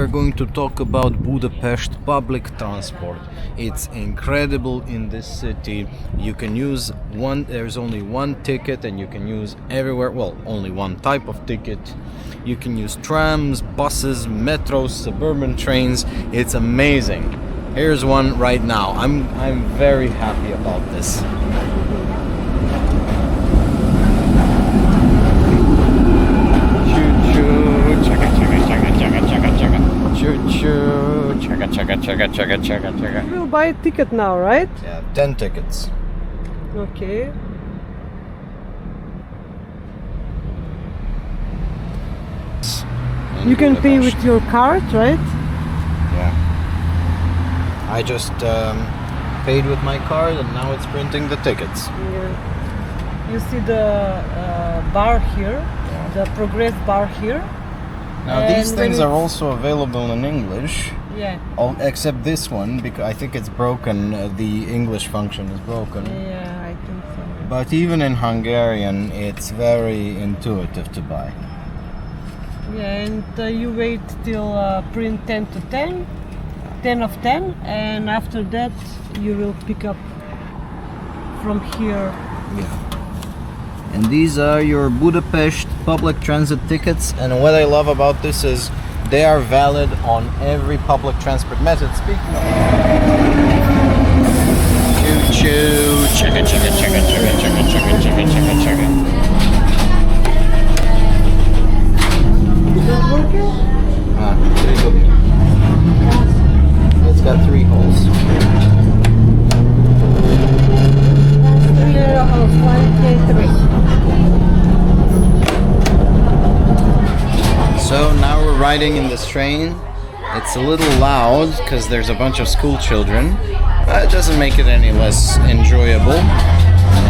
we're going to talk about Budapest public transport. It's incredible in this city. You can use there's only one ticket and you can use everywhere, well, only one type of ticket. You can use trams, buses, metros, suburban trains. It's amazing. Here's one right now. I'm very happy about this. We'll buy a ticket now, right? Yeah, 10 tickets. Okay. You can pay with your card, right? Yeah. I just paid with my card and now it's printing the tickets. Yeah. You see the bar here, the progress bar here. Now And these things are also available in English. Yeah. Except this one, because I think it's broken. The English function is broken. Yeah, I think so. But even in Hungarian, it's very intuitive to buy. Yeah, and you wait till print 10 to 10, 10 of 10, and after that you will pick up from here. Yeah. And these are your Budapest public transit tickets. And what I love about this is they are valid on every public transport method. Speaking of choo-choo, chugga chugga chugga chugga chugga chugga chugga chugga chugga. Is that working? It's got 3 holes. So now we're riding in this train. It's a little loud because there's a bunch of school children. It doesn't make it any less enjoyable.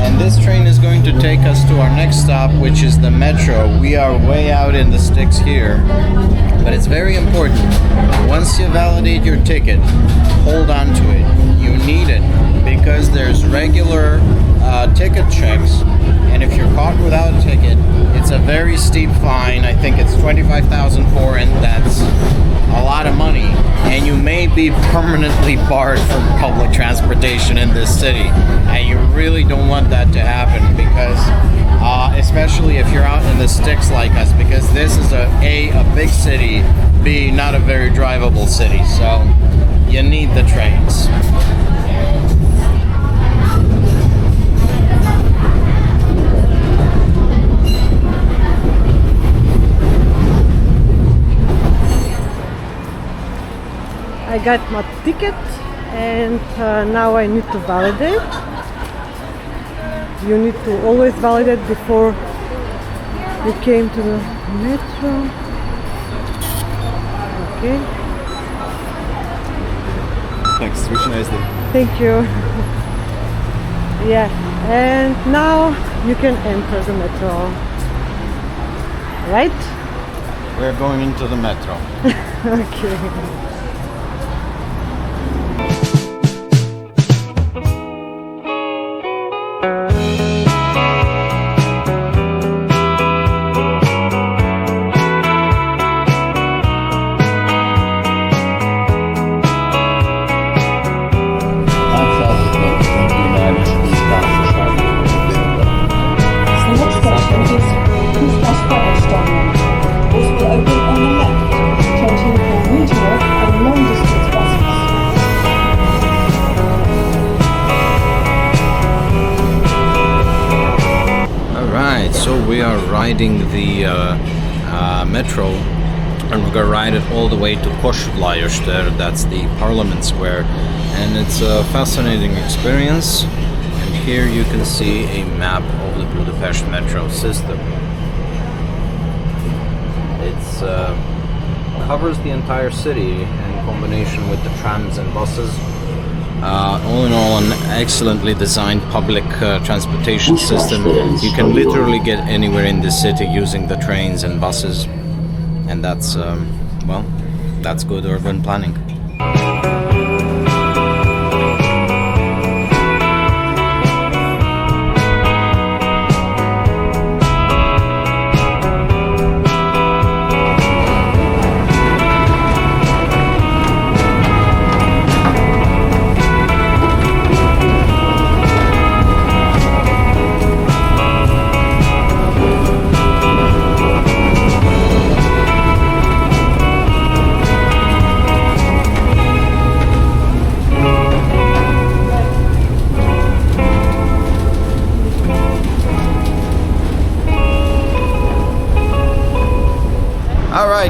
And this train is going to take us to our next stop, which is the metro. We are way out in the sticks here, but it's very important. Once you validate your ticket, hold on to it. You need it because there's regular ticket checks, and if you're caught without a ticket, it's a very steep fine. I think it's 25,000 forint. That's a lot of money, and you may be permanently barred from public transportation in this city, and you really don't want that to happen, because especially if you're out in the sticks like us, because this is a big city, B, not a very drivable city, so you need the trains. I got my ticket and now I need to validate. You need to always validate before you came to the metro. Okay. Thanks, wish you a nice day. Thank you. Yeah, and now you can enter the metro. Right? We're going into the metro. Okay. So we are riding the metro, and we're gonna ride it all the way to Kossuth-Lajos. That's the Parliament Square, and it's a fascinating experience. And here you can see a map of the Budapest metro system. It's covers the entire city in combination with the trams and buses. All in all, an excellently designed public transportation system. You can literally get anywhere in the city using the trains and buses, and that's that's good urban planning.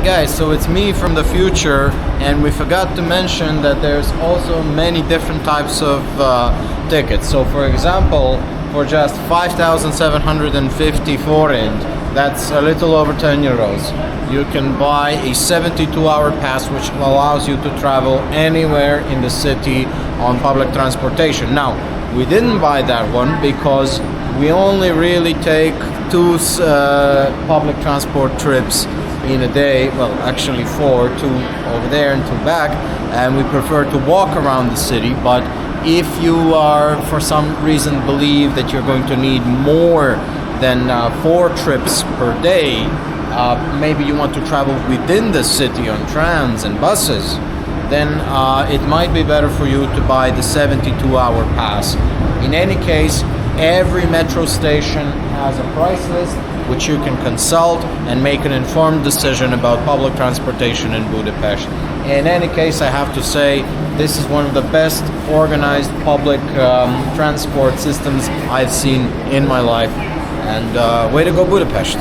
guys, so it's me from the future, and we forgot to mention that there's also many different types of tickets. So for example, for just 5,750 forint, that's a little over 10 euros, you can buy a 72-hour pass which allows you to travel anywhere in the city on public transportation. Now, we didn't buy that one because we only really take two public transport trips in a day, well actually four, two over there and two back, and we prefer to walk around the city. But if you are for some reason believe that you're going to need more than 4 trips per day, maybe you want to travel within the city on trams and buses, then it might be better for you to buy the 72-hour pass. In any case, every metro station has a price list which you can consult and make an informed decision about public transportation in Budapest. In any case, I have to say this is one of the best organized public transport systems I've seen in my life. And way to go, Budapest!